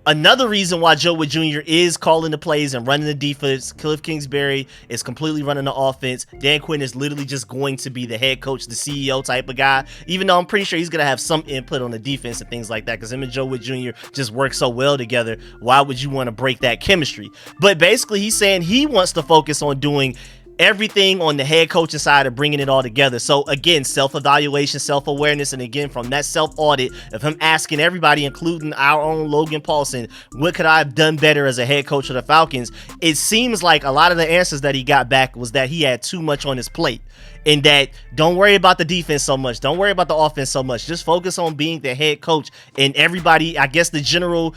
[SPEAKER 1] another reason why Joe Whitt Jr. is calling the plays and running the defense, Cliff Kingsbury is completely running the offense. Dan Quinn is literally just going to be the head coach, the CEO type of guy, even though I'm pretty sure he's going to have some input on the defense and things like that, because him and Joe Whitt Jr. just work so well together. Why would you want to break that chemistry? But basically he's saying he wants to focus on doing everything on the head coaching side of bringing it all together. So again, self-evaluation, self-awareness, and again, from that self-audit of him asking everybody, including our own Logan Paulson, what could I have done better as a head coach of the Falcons? It seems like a lot of the answers that he got back was that he had too much on his plate, and that don't worry about the defense so much, don't worry about the offense so much, just focus on being the head coach. And everybody, I guess the general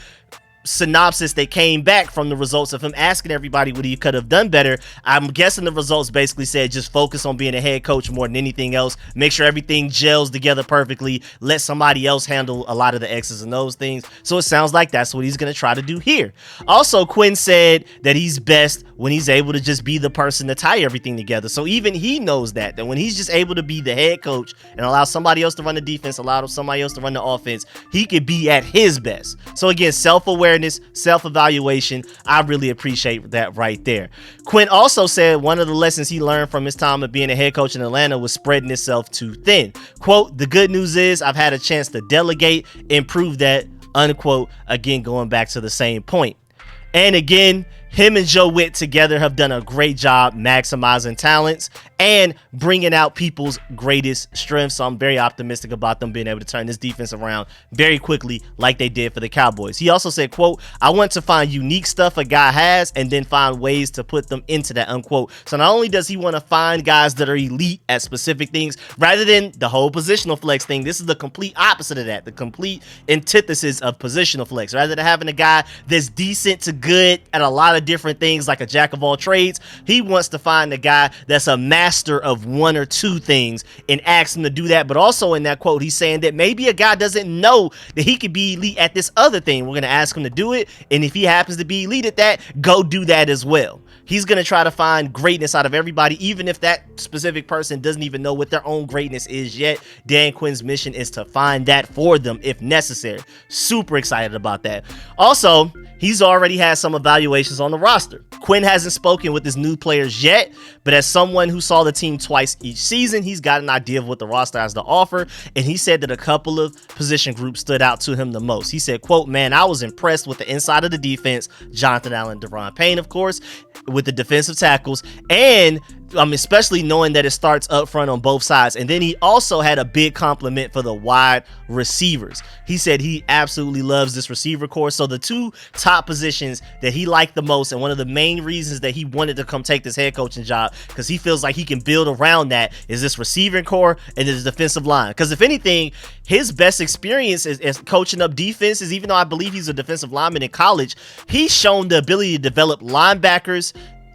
[SPEAKER 1] synopsis that came back from the results of him asking everybody what he could have done better, I'm guessing the results basically said just focus on being a head coach more than anything else, make sure everything gels together perfectly, let somebody else handle a lot of the X's and those things. So it sounds like that's what he's going to try to do here. Also, Quinn said that he's best when he's able to just be the person to tie everything together. So even he knows that when he's just able to be the head coach and allow somebody else to run the defense, allow somebody else to run the offense, he could be at his best. So again, self-awareness, self-evaluation, I really appreciate that right there. Quinn also said one of the lessons he learned from his time of being a head coach in Atlanta was spreading himself too thin. Quote, the good news is I've had a chance to delegate, improve that, unquote, again, going back to the same point. And again, him and Joe Whitt together have done a great job maximizing talents and bringing out people's greatest strengths. So I'm very optimistic about them being able to turn this defense around very quickly like they did for the Cowboys. He also said, quote, I want to find unique stuff a guy has and then find ways to put them into that, unquote. So not only does he want to find guys that are elite at specific things rather than the whole positional flex thing, this is the complete opposite of that, the complete antithesis of positional flex. Rather than having a guy that's decent to good at a lot of different things like a jack of all trades, he wants to find a guy that's a master of one or two things and ask him to do that. But also in that quote, he's saying that maybe a guy doesn't know that he could be elite at this other thing. We're going to ask him to do it, and if he happens to be elite at that, go do that as well. He's going to try to find greatness out of everybody, even if that specific person doesn't even know what their own greatness is yet. Dan Quinn's mission is to find that for them if necessary. Super excited about that. Also, he's already had some evaluations on the roster. Quinn hasn't spoken with his new players yet, but as someone who saw the team twice each season, he's got an idea of what the roster has to offer, and he said that a couple of position groups stood out to him the most. He said, quote, man, I was impressed with the inside of the defense, Jonathan Allen, Deron Payne, of course, with the defensive tackles, and especially knowing that it starts up front on both sides. And then he also had a big compliment for the wide receivers. He said he absolutely loves this receiver core. So the two top positions that he liked the most, and one of the main reasons that he wanted to come take this head coaching job, because he feels like he can build around that, is this receiving core and this defensive line. Because if anything, his best experience is coaching up defenses. Even though I believe he's a defensive lineman in college, he's shown the ability to develop linebackers,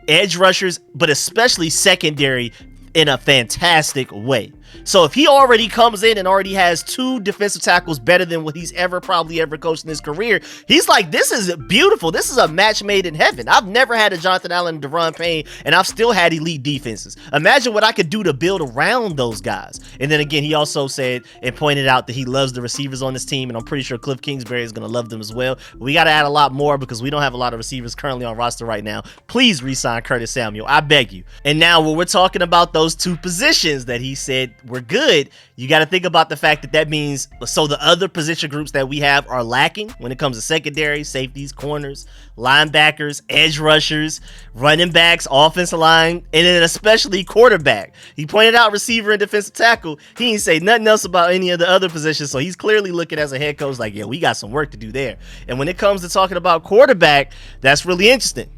[SPEAKER 1] edge rushers, but especially secondary in a fantastic way. So if he already comes in and already has two defensive tackles better than what he's probably ever coached in his career, he's like, this is beautiful. This is a match made in heaven. I've never had a Jonathan Allen and Deron Payne, and I've still had elite defenses. Imagine what I could do to build around those guys. And then again, he also said and pointed out that he loves the receivers on this team, and I'm pretty sure Cliff Kingsbury is going to love them as well. But we got to add a lot more because we don't have a lot of receivers currently on roster right now. Please re-sign Curtis Samuel. I beg you. And now when we're talking about those two positions that he said were good, you got to think about the fact that means so the other position groups that we have are lacking when it comes to secondary, safeties, corners, linebackers, edge rushers, running backs, offensive line, and then especially quarterback. He pointed out receiver and defensive tackle. He didn't say nothing else about any of the other positions, so he's clearly looking as a head coach like, yeah, we got some work to do there. And when it comes to talking about quarterback, that's really interesting.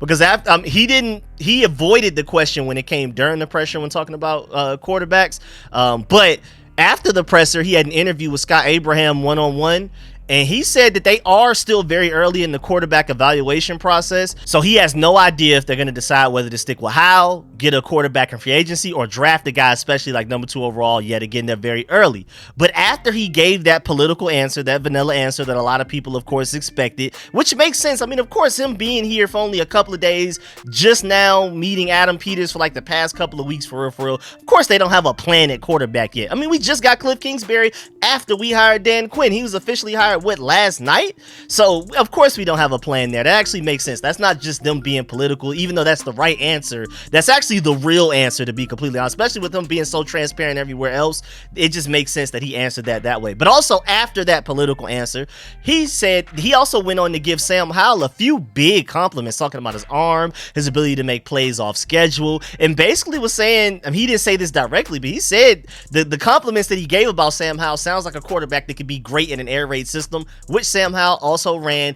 [SPEAKER 1] Because after, he avoided the question when it came during the pressure when talking about quarterbacks. But after the presser, he had an interview with Scott Abraham one-on-one. And he said that they are still very early in the quarterback evaluation process. So he has no idea if they're going to decide whether to stick with Howell, get a quarterback in free agency, or draft a guy, especially like number 2 overall. Yet again, they're very early. But after he gave that political answer, that vanilla answer that a lot of people, of course, expected, which makes sense. I mean, of course, him being here for only a couple of days, just now meeting Adam Peters for like the past couple of weeks, for real. Of course, they don't have a plan at quarterback yet. I mean, we just got Cliff Kingsbury after we hired Dan Quinn. He was officially hired last night, so of course we don't have a plan there. That actually makes sense. That's not just them being political, even though that's the right answer. That's actually the real answer, to be completely honest, especially with them being so transparent everywhere else. It just makes sense that he answered that way. But also after that political answer, he said he also went on to give Sam Howell a few big compliments, talking about his arm, his ability to make plays off schedule, and basically was saying, I mean, he didn't say this directly, but he said the compliments that he gave about Sam Howell sounds like a quarterback that could be great in an air raid system, which Sam Howell also ran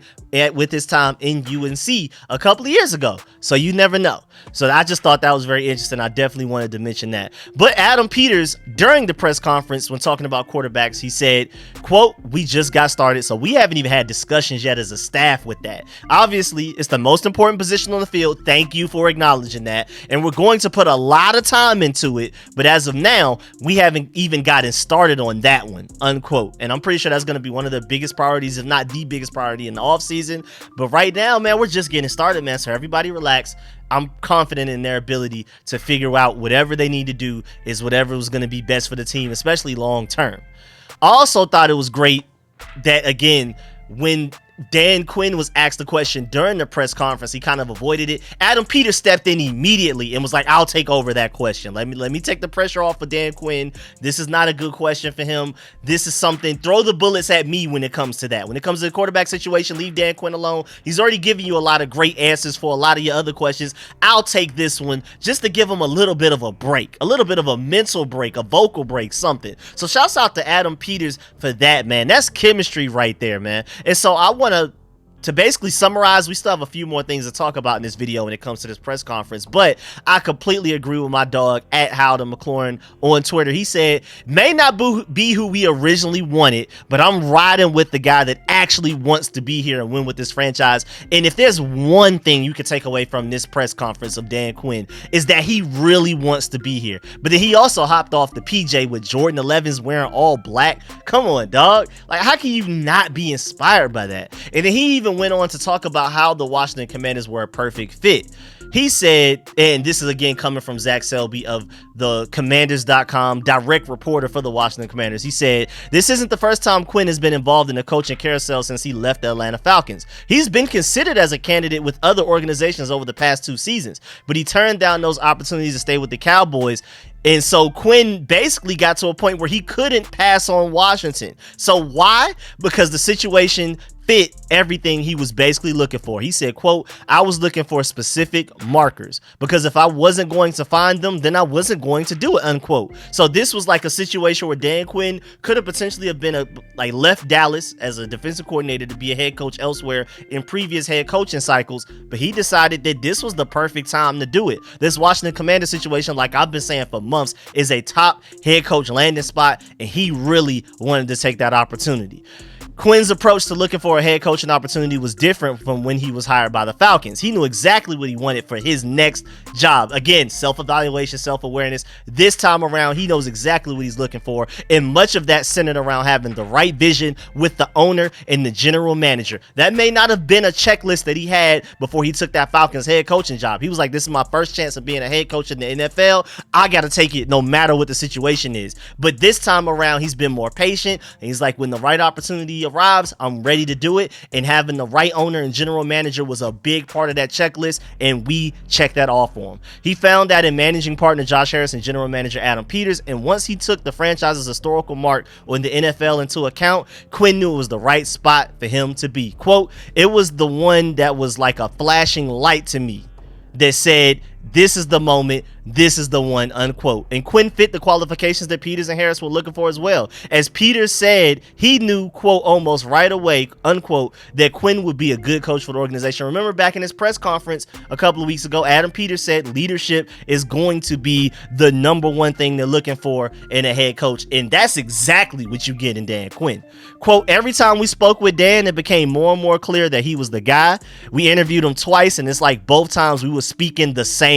[SPEAKER 1] with his time in UNC a couple of years ago. So you never know. So I just thought that was very interesting. I definitely wanted to mention that. But Adam Peters, during the press conference when talking about quarterbacks, he said, quote, we just got started, so we haven't even had discussions yet as a staff with that. Obviously, it's the most important position on the field. Thank you for acknowledging that. And we're going to put a lot of time into it. But as of now, we haven't even gotten started on that one, unquote. And I'm pretty sure that's going to be one of the biggest priorities, if not the biggest priority in the offseason. But right now, man, we're just getting started, man. So everybody relax. I'm confident in their ability to figure out whatever they need to do is whatever was going to be best for the team, especially long term. I also thought it was great that, again, when Dan Quinn was asked the question during the press conference. He kind of avoided it. Adam Peters stepped in immediately and was like, I'll take over that question. Let me take the pressure off of Dan Quinn. This is not a good question for him. This is something, throw the bullets at me when it comes to that. When it comes to the quarterback situation, leave Dan Quinn alone. He's already given you a lot of great answers for a lot of your other questions. I'll take this one just to give him a little bit of a break, a little bit of a mental break, a vocal break, something. So shouts out to Adam Peters for that, man. That's chemistry right there, man. And so I want to basically summarize, we still have a few more things to talk about in this video when it comes to this press conference, but I completely agree with my dog at Howden McLaurin on Twitter. He said, may not be who we originally wanted, but I'm riding with the guy that actually wants to be here and win with this franchise. And if there's one thing you could take away from this press conference of Dan Quinn, is that he really wants to be here. But then he also hopped off the PJ with Jordan 11s wearing all black. Come on, dog. Like, how can you not be inspired by that? And then he even went on to talk about how the Washington Commanders were a perfect fit. He said, and this is again coming from Zach Selby of the Commanders.com, direct reporter for the Washington Commanders. He said, this isn't the first time Quinn has been involved in a coaching carousel since he left the Atlanta Falcons. He's been considered as a candidate with other organizations over the past 2 seasons, but he turned down those opportunities to stay with the Cowboys. And so Quinn basically got to a point where he couldn't pass on Washington. So why? Because the situation fit everything he was basically looking for. He said, quote, I was looking for specific markers because if I wasn't going to find them, then I wasn't going to do it, unquote. So this was like a situation where Dan Quinn could have potentially have been left Dallas as a defensive coordinator to be a head coach elsewhere in previous head coaching cycles, but he decided that this was the perfect time to do it. This Washington Commander situation, like I've been saying for months, is a top head coach landing spot, and he really wanted to take that opportunity. Quinn's approach to looking for a head coaching opportunity was different from when he was hired by the Falcons. He knew exactly what he wanted for his next job. Again, self-evaluation, self-awareness. This time around, he knows exactly what he's looking for, and much of that centered around having the right vision with the owner and the general manager. That may not have been a checklist that he had before he took that Falcons head coaching job. He was like, this is my first chance of being a head coach in the NFL. I got to take it no matter what the situation is. But this time around, he's been more patient, and he's like, when the right opportunity arrives, I'm ready to do it. And having the right owner and general manager was a big part of that checklist, and we checked that off for him. He found that in managing partner Josh Harris and general manager Adam Peters, and once he took the franchise's historical mark on the NFL into account, Quinn knew it was the right spot for him to be. Quote, it was the one that was like a flashing light to me that said, this is the moment, this is the one, unquote. And Quinn fit the qualifications that Peters and Harris were looking for as well. As Peters said, he knew, quote, almost right away, unquote, that Quinn would be a good coach for the organization. Remember back in his press conference a couple of weeks ago, Adam Peters said leadership is going to be the number one thing they're looking for in a head coach. And that's exactly what you get in Dan Quinn. Quote, every time we spoke with Dan, it became more and more clear that he was the guy. We interviewed him twice, and it's like both times we were speaking the same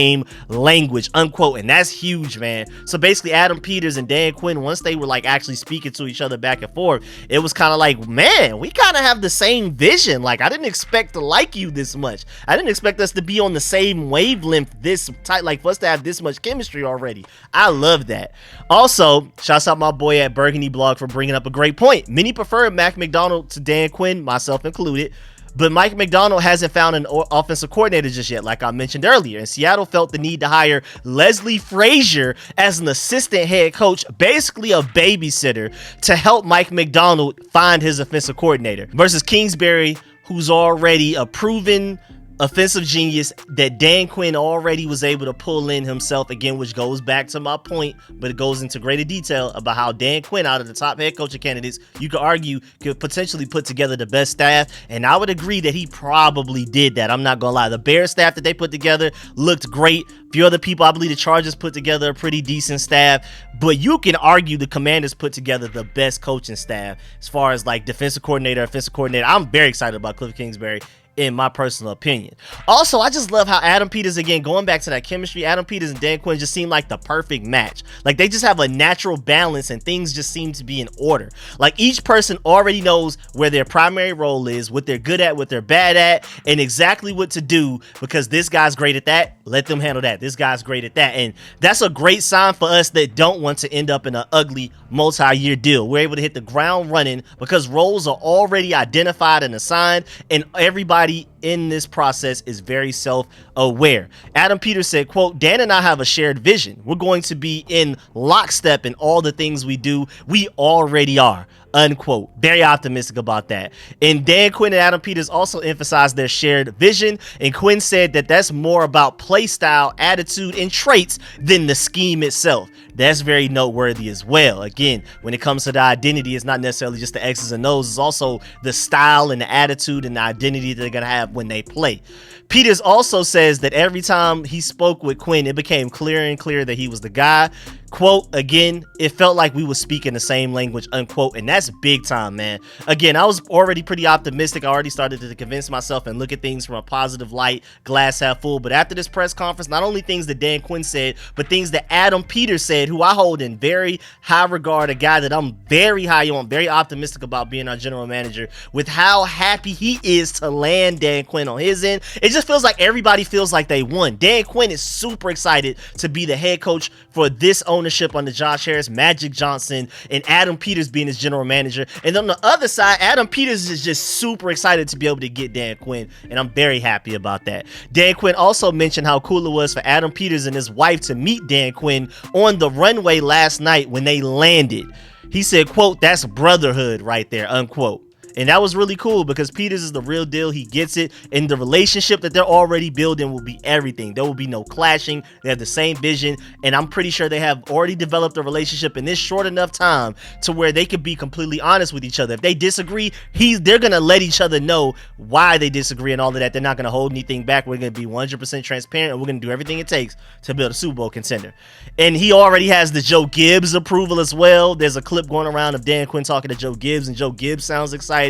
[SPEAKER 1] language, unquote. And that's huge, man. So basically Adam Peters and Dan Quinn, once they were like actually speaking to each other back and forth, it was kind of like, man, we kind of have the same vision. Like, I didn't expect to like you this much. I didn't expect us to be on the same wavelength this tight, like for us to have this much chemistry already. I love that. Also, shouts out my boy at Burgundy Blog for bringing up a great point. Many prefer Mac McDonald to Dan Quinn, myself included. But Mike McDonald hasn't found an offensive coordinator just yet, like I mentioned earlier. And Seattle felt the need to hire Leslie Frazier as an assistant head coach, basically a babysitter, to help Mike McDonald find his offensive coordinator, versus Kingsbury, who's already a proven offensive genius that Dan Quinn already was able to pull in himself, again, which goes back to my point, but it goes into greater detail about how Dan Quinn, out of the top head coaching candidates, you could argue could potentially put together the best staff, and I would agree that he probably did that. I'm not gonna lie. The Bears staff that they put together looked great. A few other people, I believe the Chargers put together a pretty decent staff, but you can argue the Commanders put together the best coaching staff as far as like defensive coordinator, offensive coordinator. I'm very excited about Cliff Kingsbury in my personal opinion. Also, I just love how Adam Peters, again, going back to that chemistry, Adam Peters and Dan Quinn just seem like the perfect match. Like, they just have a natural balance and things just seem to be in order. Like, each person already knows where their primary role is, what they're good at, what they're bad at, and exactly what to do, because this guy's great at that, let them handle that. This guy's great at that. And that's a great sign for us that don't want to end up in an ugly multi-year deal. We're able to hit the ground running because roles are already identified and assigned, and everybody in this process is very self-aware. Adam Peters said, quote, Dan and I have a shared vision. We're going to be in lockstep in all the things we do. We already are, unquote. Very optimistic about that. And Dan Quinn and Adam Peters also emphasized their shared vision, and Quinn said that that's more about play style, attitude, and traits than the scheme itself. That's very noteworthy as well. Again, when it comes to the identity, it's not necessarily just the X's and O's, it's also the style and the attitude and the identity they're going to have when they play. Peters also says that every time he spoke with Quinn, it became clearer and clearer that he was the guy. Quote, again, it felt like we were speaking the same language, unquote. And that's big time, man. Again, I was already pretty optimistic. I already started to convince myself and look at things from a positive light, glass half full. But after this press conference, not only things that Dan Quinn said, but things that Adam Peters said, who I hold in very high regard, a guy that I'm very high on, very optimistic about being our general manager, with how happy he is to land Dan Quinn on his end. It just feels like everybody feels like they won. Dan Quinn is super excited to be the head coach for this ownership under Josh Harris, Magic Johnson, and Adam Peters being his general manager. And on the other side, Adam Peters is just super excited to be able to get Dan Quinn, and I'm very happy about that. Dan Quinn also mentioned how cool it was for Adam Peters and his wife to meet Dan Quinn on the runway last night when they landed. He said, quote, that's brotherhood right there, unquote. And that was really cool because Peters is the real deal. He gets it. And the relationship that they're already building will be everything. There will be no clashing. They have the same vision. And I'm pretty sure they have already developed a relationship in this short enough time to where they could be completely honest with each other. If they disagree, they're going to let each other know why they disagree and all of that. They're not going to hold anything back. We're going to be 100% transparent, and we're going to do everything it takes to build a Super Bowl contender. And he already has the Joe Gibbs approval as well. There's a clip going around of Dan Quinn talking to Joe Gibbs, and Joe Gibbs sounds excited.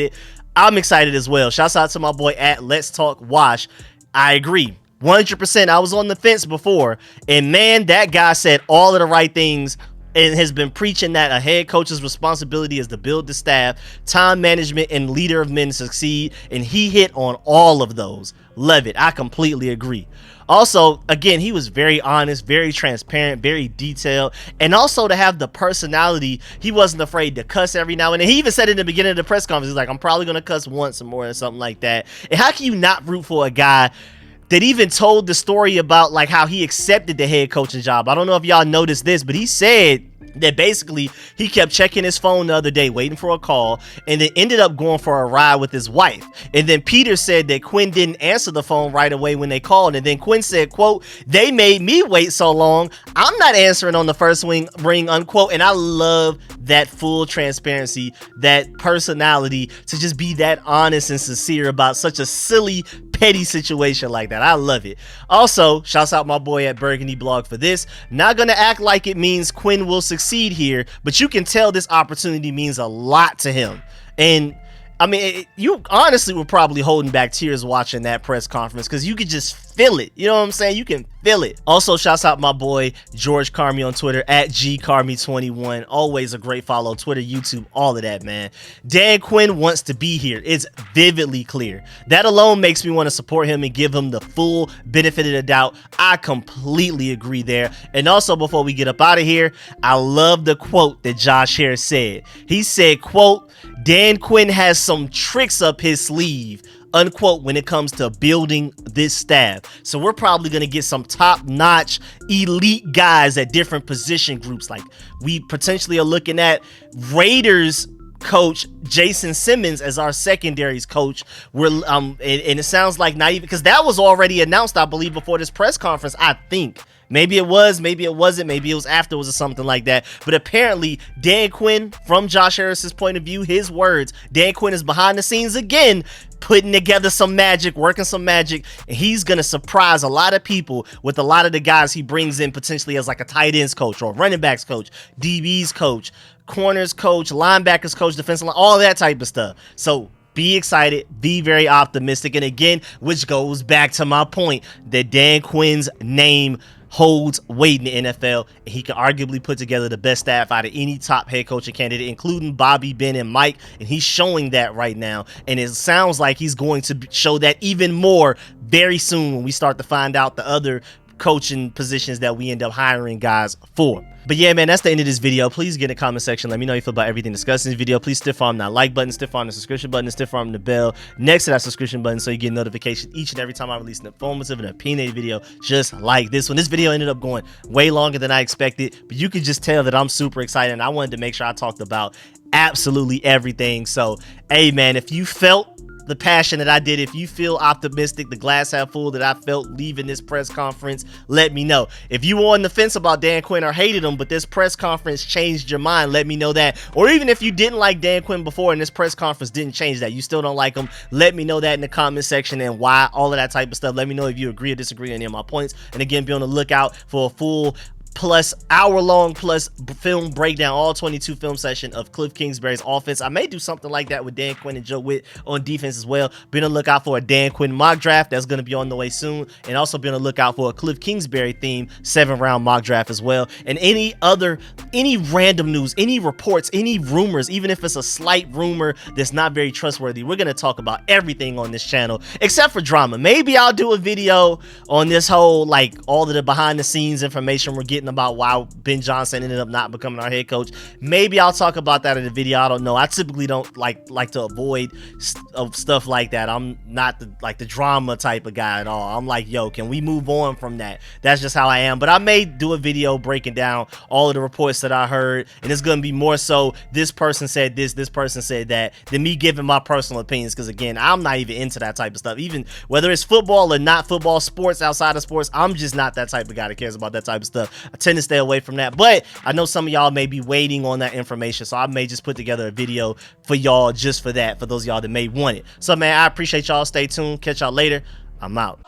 [SPEAKER 1] I'm excited as well. Shouts out to my boy at Let's Talk Wash. I agree 100%. I was on the fence before, and man, that guy said all of the right things and has been preaching that a head coach's responsibility is to build the staff, time management, and leader of men to succeed, and he hit on all of those. Love it. I completely agree. Also, again, he was very honest, very transparent, very detailed, and also to have the personality. He wasn't afraid to cuss every now and then. He even said in the beginning of the press conference, he's like, I'm probably going to cuss once or more or something like that. And how can you not root for a guy that even told the story about like how he accepted the head coaching job? I don't know if y'all noticed this, but he said that basically he kept checking his phone the other day waiting for a call, and then ended up going for a ride with his wife. And then Peter said that Quinn didn't answer the phone right away when they called, and then Quinn said, quote, they made me wait so long, I'm not answering on the first ring, unquote. And I love that full transparency, that personality, to just be that honest and sincere about such a silly, petty situation like that. I love it. Also, shouts out my boy at Burgundy Blog for this. Not gonna act like it means Quinn will succeed here, but you can tell this opportunity means a lot to him. And I mean, you honestly were probably holding back tears watching that press conference because you could just feel it. You know what I'm saying? You can feel it. Also, shouts out my boy George Carmi on Twitter at GCarmi21. Always a great follow. Twitter, YouTube, all of that, man. Dan Quinn wants to be here. It's vividly clear. That alone makes me want to support him and give him the full benefit of the doubt. I completely agree there. And also, before we get up out of here, I love the quote that Josh Harris said. He said, quote, Dan Quinn has some tricks up his sleeve, unquote, when it comes to building this staff. So we're probably going to get some top-notch elite guys at different position groups. Like, we potentially are looking at Raiders coach Jason Simmons as our secondaries coach. We're and it sounds like not even, because that was already announced, I believe, before this press conference, I think. Maybe it was, maybe it wasn't, maybe it was afterwards or something like that. But apparently, Dan Quinn, from Josh Harris's point of view, his words, Dan Quinn is behind the scenes again, putting together some magic, working some magic, and he's going to surprise a lot of people with a lot of the guys he brings in potentially as like a tight ends coach or running backs coach, DBs coach, corners coach, linebackers coach, defensive line, all that type of stuff. So be excited, be very optimistic. And again, which goes back to my point that Dan Quinn's name holds weight in the NFL, and he can arguably put together the best staff out of any top head coaching candidate, including Bobby, Ben, and Mike, and he's showing that right now, and it sounds like he's going to show that even more very soon when we start to find out the other coaching positions that we end up hiring guys for. But yeah, man, that's the end of this video. Please get in the comment section. Let me know how you feel about everything discussed in this video. Please stiff arm that like button, stiff arm the subscription button, and stiff arm the bell next to that subscription button so you get notification each and every time I release an informative and opinionated video just like this one. This video ended up going way longer than I expected, but you could just tell that I'm super excited, and I wanted to make sure I talked about absolutely everything. So, hey, man, if you felt the passion that I did, if you feel optimistic, the glass half full that I felt leaving this press conference, let me know. If you were on the fence about Dan Quinn or hated him, but this press conference changed your mind, let me know that. Or even if you didn't like Dan Quinn before and this press conference didn't change that, you still don't like him, let me know that in the comment section and why, all of that type of stuff. Let me know if you agree or disagree on any of my points. And again, be on the lookout for a full plus hour-long plus film breakdown, all 22 film session of Cliff Kingsbury's offense. I may do something like that with Dan Quinn and Joe Whitt on defense as well. Be on the lookout for a Dan Quinn mock draft that's going to be on the way soon, and also be on the lookout for a Cliff Kingsbury theme 7-round mock draft as well. And any random news, any reports, any rumors, even if it's a slight rumor that's not very trustworthy, we're going to talk about everything on this channel except for drama. Maybe I'll do a video on this whole, like, all of the behind the scenes information we're getting about why Ben Johnson ended up not becoming our head coach. Maybe I'll talk about that in the video. I don't know. I typically don't like to avoid stuff like that. I'm not the drama type of guy at all. I'm like, yo, can we move on from that? That's just how I am. But I may do a video breaking down all of the reports that I heard, and it's going to be more so this person said this person said that, than me giving my personal opinions, because again, I'm not even into that type of stuff. Even whether it's football or not football, sports, outside of sports, I'm just not that type of guy that cares about that type of stuff. I tend to stay away from that, but I know some of y'all may be waiting on that information, so I may just put together a video for y'all just for that, for those of y'all that may want it. So man, I appreciate y'all. Stay tuned. Catch y'all later. I'm out.